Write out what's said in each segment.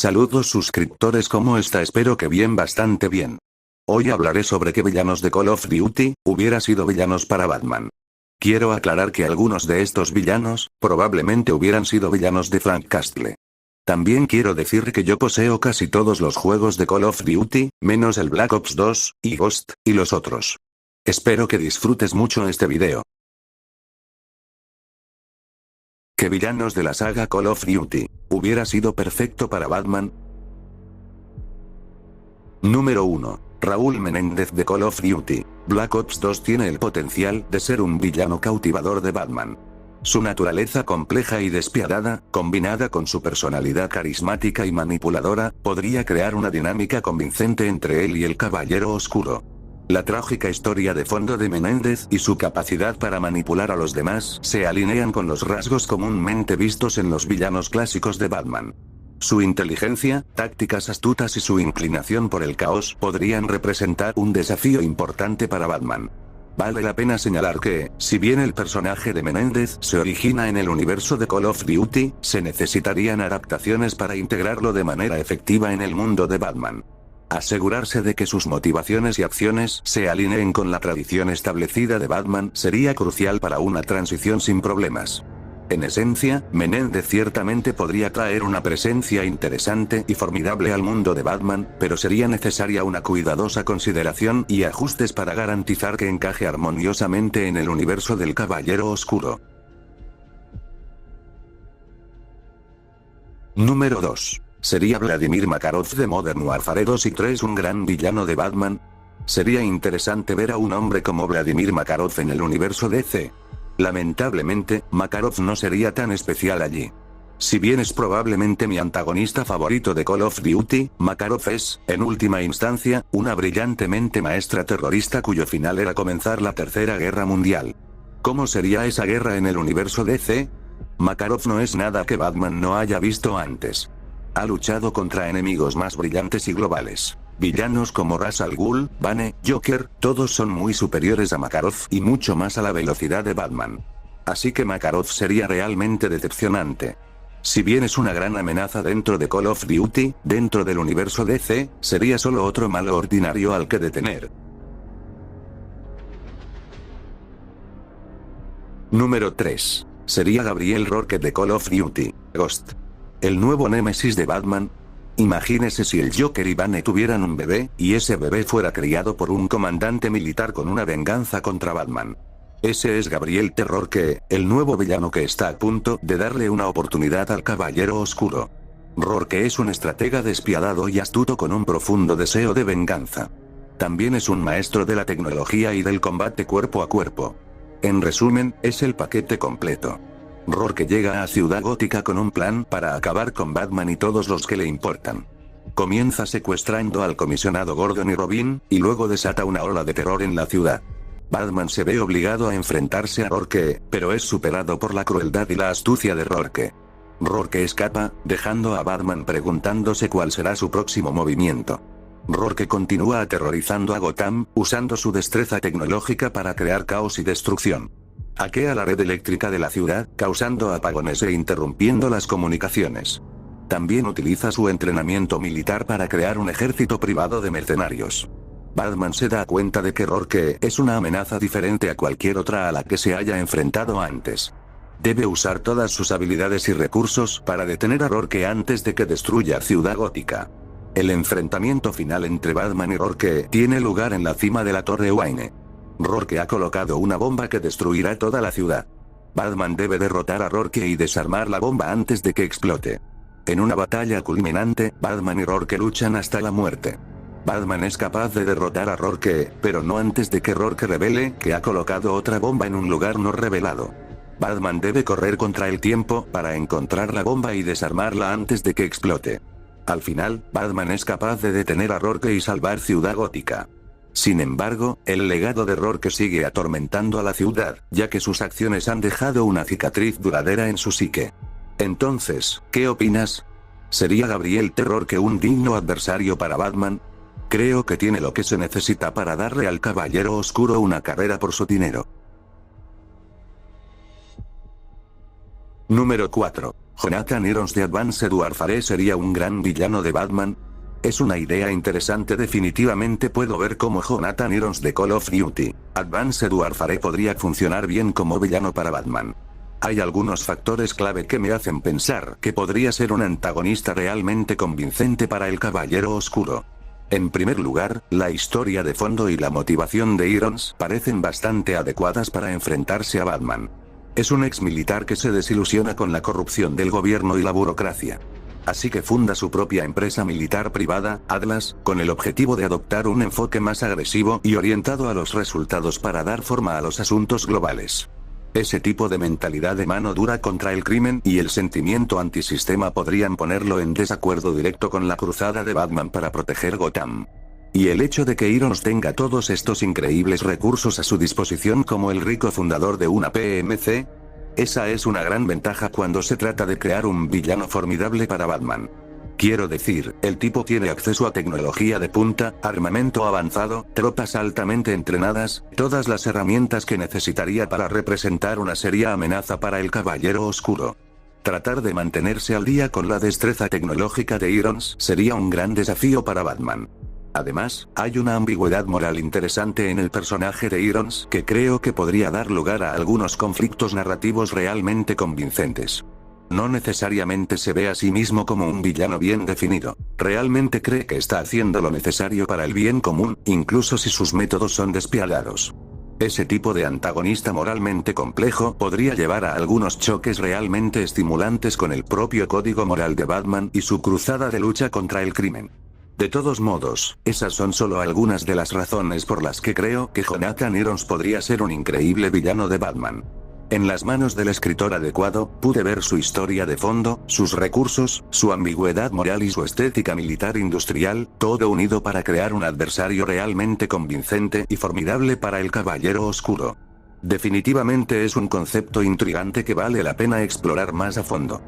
Saludos suscriptores, ¿cómo está? Espero que bien, bastante bien. Hoy hablaré sobre qué villanos de Call of Duty hubiera sido villanos para Batman. Quiero aclarar que algunos de estos villanos, probablemente hubieran sido villanos de Frank Castle. También quiero decir que yo poseo casi todos los juegos de Call of Duty, menos el Black Ops 2, y Ghost, y los otros. Espero que disfrutes mucho este video. ¿Qué villanos de la saga Call of Duty hubiera sido perfecto para Batman? Número 1. Raúl Menéndez de Call of Duty. Black Ops 2 tiene el potencial de ser un villano cautivador de Batman. Su naturaleza compleja y despiadada, combinada con su personalidad carismática y manipuladora, podría crear una dinámica convincente entre él y el Caballero Oscuro. La trágica historia de fondo de Menéndez y su capacidad para manipular a los demás se alinean con los rasgos comúnmente vistos en los villanos clásicos de Batman. Su inteligencia, tácticas astutas y su inclinación por el caos podrían representar un desafío importante para Batman. Vale la pena señalar que, si bien el personaje de Menéndez se origina en el universo de Call of Duty, se necesitarían adaptaciones para integrarlo de manera efectiva en el mundo de Batman. Asegurarse de que sus motivaciones y acciones se alineen con la tradición establecida de Batman sería crucial para una transición sin problemas. En esencia, Menéndez ciertamente podría traer una presencia interesante y formidable al mundo de Batman, pero sería necesaria una cuidadosa consideración y ajustes para garantizar que encaje armoniosamente en el universo del Caballero Oscuro. Número 2. ¿Sería Vladimir Makarov de Modern Warfare 2 y 3 un gran villano de Batman? Sería interesante ver a un hombre como Vladimir Makarov en el universo DC. Lamentablemente, Makarov no sería tan especial allí. Si bien es probablemente mi antagonista favorito de Call of Duty, Makarov es, en última instancia, una brillantemente maestra terrorista cuyo final era comenzar la Tercera Guerra Mundial. ¿Cómo sería esa guerra en el universo DC? Makarov no es nada que Batman no haya visto antes. Ha luchado contra enemigos más brillantes y globales. Villanos como Ra's al Ghul, Bane, Joker, todos son muy superiores a Makarov y mucho más a la velocidad de Batman. Así que Makarov sería realmente decepcionante. Si bien es una gran amenaza dentro de Call of Duty, dentro del universo DC, sería solo otro malo ordinario al que detener. Número 3. Sería Gabriel Rourke de Call of Duty, Ghost. El nuevo némesis de Batman. Imagínese si el Joker y Bane tuvieran un bebé, y ese bebé fuera criado por un comandante militar con una venganza contra Batman. Ese es Gabriel T. Rourke, el nuevo villano que está a punto de darle una oportunidad al Caballero Oscuro. Rourke es un estratega despiadado y astuto con un profundo deseo de venganza. También es un maestro de la tecnología y del combate cuerpo a cuerpo. En resumen, es el paquete completo. Rourke llega a Ciudad Gótica con un plan para acabar con Batman y todos los que le importan. Comienza secuestrando al comisionado Gordon y Robin, y luego desata una ola de terror en la ciudad. Batman se ve obligado a enfrentarse a Rourke, pero es superado por la crueldad y la astucia de Rourke. Rourke escapa, dejando a Batman preguntándose cuál será su próximo movimiento. Rourke continúa aterrorizando a Gotham, usando su destreza tecnológica para crear caos y destrucción. Hackea la red eléctrica de la ciudad, causando apagones e interrumpiendo las comunicaciones. También utiliza su entrenamiento militar para crear un ejército privado de mercenarios. Batman se da cuenta de que Rourke es una amenaza diferente a cualquier otra a la que se haya enfrentado antes. Debe usar todas sus habilidades y recursos para detener a Rourke antes de que destruya Ciudad Gótica. El enfrentamiento final entre Batman y Rourke tiene lugar en la cima de la Torre Wayne. Rourke ha colocado una bomba que destruirá toda la ciudad. Batman debe derrotar a Rourke y desarmar la bomba antes de que explote. En una batalla culminante, Batman y Rourke luchan hasta la muerte. Batman es capaz de derrotar a Rourke, pero no antes de que Rourke revele que ha colocado otra bomba en un lugar no revelado. Batman debe correr contra el tiempo para encontrar la bomba y desarmarla antes de que explote. Al final, Batman es capaz de detener a Rourke y salvar Ciudad Gótica. Sin embargo, el legado de Rourke sigue atormentando a la ciudad, ya que sus acciones han dejado una cicatriz duradera en su psique. Entonces, ¿qué opinas? ¿Sería Gabriel T. Rourke un digno adversario para Batman? Creo que tiene lo que se necesita para darle al Caballero Oscuro una carrera por su dinero. Número 4. ¿Jonathan Irons de Advanced Warfare sería un gran villano de Batman? Es una idea interesante. Definitivamente puedo ver cómo Jonathan Irons de Call of Duty Advanced Warfare podría funcionar bien como villano para Batman. Hay algunos factores clave que me hacen pensar que podría ser un antagonista realmente convincente para el Caballero Oscuro. En primer lugar, la historia de fondo y la motivación de Irons parecen bastante adecuadas para enfrentarse a Batman. Es un ex militar que se desilusiona con la corrupción del gobierno y la burocracia. Así que funda su propia empresa militar privada, Atlas, con el objetivo de adoptar un enfoque más agresivo y orientado a los resultados para dar forma a los asuntos globales. Ese tipo de mentalidad de mano dura contra el crimen y el sentimiento antisistema podrían ponerlo en desacuerdo directo con la cruzada de Batman para proteger Gotham. Y el hecho de que Irons tenga todos estos increíbles recursos a su disposición como el rico fundador de una PMC, esa es una gran ventaja cuando se trata de crear un villano formidable para Batman. Quiero decir, el tipo tiene acceso a tecnología de punta, armamento avanzado, tropas altamente entrenadas, todas las herramientas que necesitaría para representar una seria amenaza para el Caballero Oscuro. Tratar de mantenerse al día con la destreza tecnológica de Irons sería un gran desafío para Batman. Además, hay una ambigüedad moral interesante en el personaje de Irons que creo que podría dar lugar a algunos conflictos narrativos realmente convincentes. No necesariamente se ve a sí mismo como un villano bien definido. Realmente cree que está haciendo lo necesario para el bien común, incluso si sus métodos son despiadados. Ese tipo de antagonista moralmente complejo podría llevar a algunos choques realmente estimulantes con el propio código moral de Batman y su cruzada de lucha contra el crimen. De todos modos, esas son solo algunas de las razones por las que creo que Jonathan Irons podría ser un increíble villano de Batman. En las manos del escritor adecuado, pude ver su historia de fondo, sus recursos, su ambigüedad moral y su estética militar industrial, todo unido para crear un adversario realmente convincente y formidable para el Caballero Oscuro. Definitivamente es un concepto intrigante que vale la pena explorar más a fondo.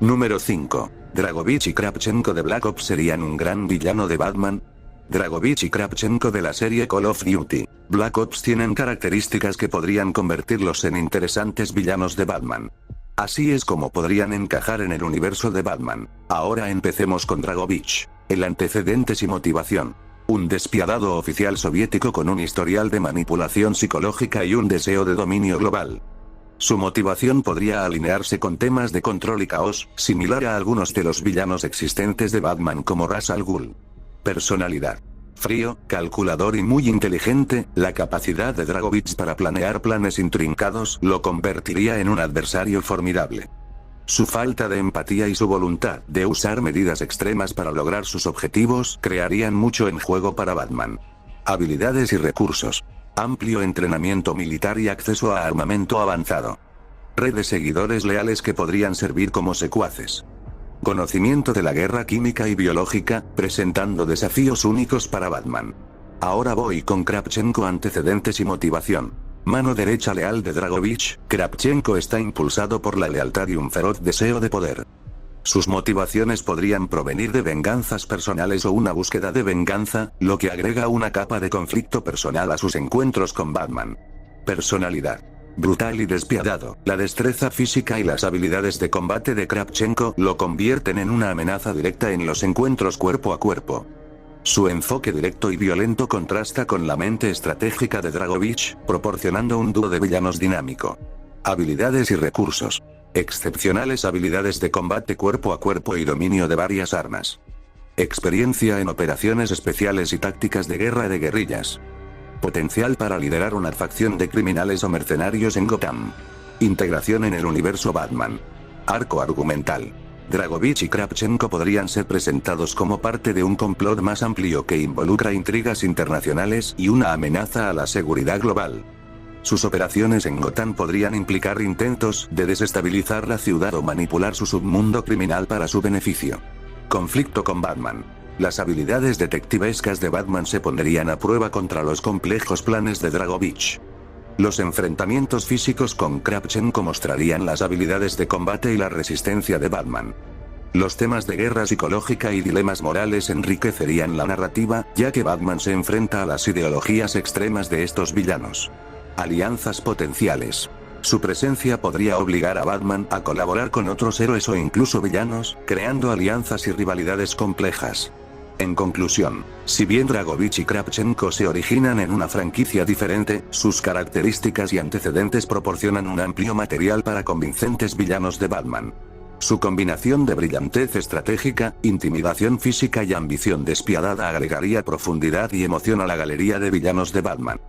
Número 5. Dragovich y Kravchenko de Black Ops serían un gran villano de Batman. Dragovich y Kravchenko de la serie Call of Duty Black Ops tienen características que podrían convertirlos en interesantes villanos de Batman. Así es como podrían encajar en el universo de Batman. Ahora empecemos con Dragovich. El antecedentes y motivación. Un despiadado oficial soviético con un historial de manipulación psicológica y un deseo de dominio global. Su motivación podría alinearse con temas de control y caos, similar a algunos de los villanos existentes de Batman como Ra's al Ghul. Personalidad. Frío, calculador y muy inteligente, la capacidad de Dragovich para planear planes intrincados lo convertiría en un adversario formidable. Su falta de empatía y su voluntad de usar medidas extremas para lograr sus objetivos crearían mucho en juego para Batman. Habilidades y recursos. Amplio entrenamiento militar y acceso a armamento avanzado. Red de seguidores leales que podrían servir como secuaces. Conocimiento de la guerra química y biológica, presentando desafíos únicos para Batman. Ahora voy con Kravchenko. Antecedentes y motivación. Mano derecha leal de Dragovich, Kravchenko está impulsado por la lealtad y un feroz deseo de poder. Sus motivaciones podrían provenir de venganzas personales o una búsqueda de venganza, lo que agrega una capa de conflicto personal a sus encuentros con Batman. Personalidad. Brutal y despiadado, la destreza física y las habilidades de combate de Kravchenko lo convierten en una amenaza directa en los encuentros cuerpo a cuerpo. Su enfoque directo y violento contrasta con la mente estratégica de Dragovich, proporcionando un dúo de villanos dinámico. Habilidades y recursos. Excepcionales habilidades de combate cuerpo a cuerpo y dominio de varias armas. Experiencia en operaciones especiales y tácticas de guerra de guerrillas. Potencial para liderar una facción de criminales o mercenarios en Gotham. Integración en el universo Batman. Arco argumental. Dragovich y Kravchenko podrían ser presentados como parte de un complot más amplio que involucra intrigas internacionales y una amenaza a la seguridad global. Sus operaciones en Gotham podrían implicar intentos de desestabilizar la ciudad o manipular su submundo criminal para su beneficio. Conflicto con Batman. Las habilidades detectivescas de Batman se pondrían a prueba contra los complejos planes de Dragovich. Los enfrentamientos físicos con Kravchenko mostrarían las habilidades de combate y la resistencia de Batman. Los temas de guerra psicológica y dilemas morales enriquecerían la narrativa, ya que Batman se enfrenta a las ideologías extremas de estos villanos. Alianzas potenciales. Su presencia podría obligar a Batman a colaborar con otros héroes o incluso villanos, creando alianzas y rivalidades complejas. En conclusión, si bien Dragovich y Kravchenko se originan en una franquicia diferente, sus características y antecedentes proporcionan un amplio material para convincentes villanos de Batman. Su combinación de brillantez estratégica, intimidación física y ambición despiadada agregaría profundidad y emoción a la galería de villanos de Batman.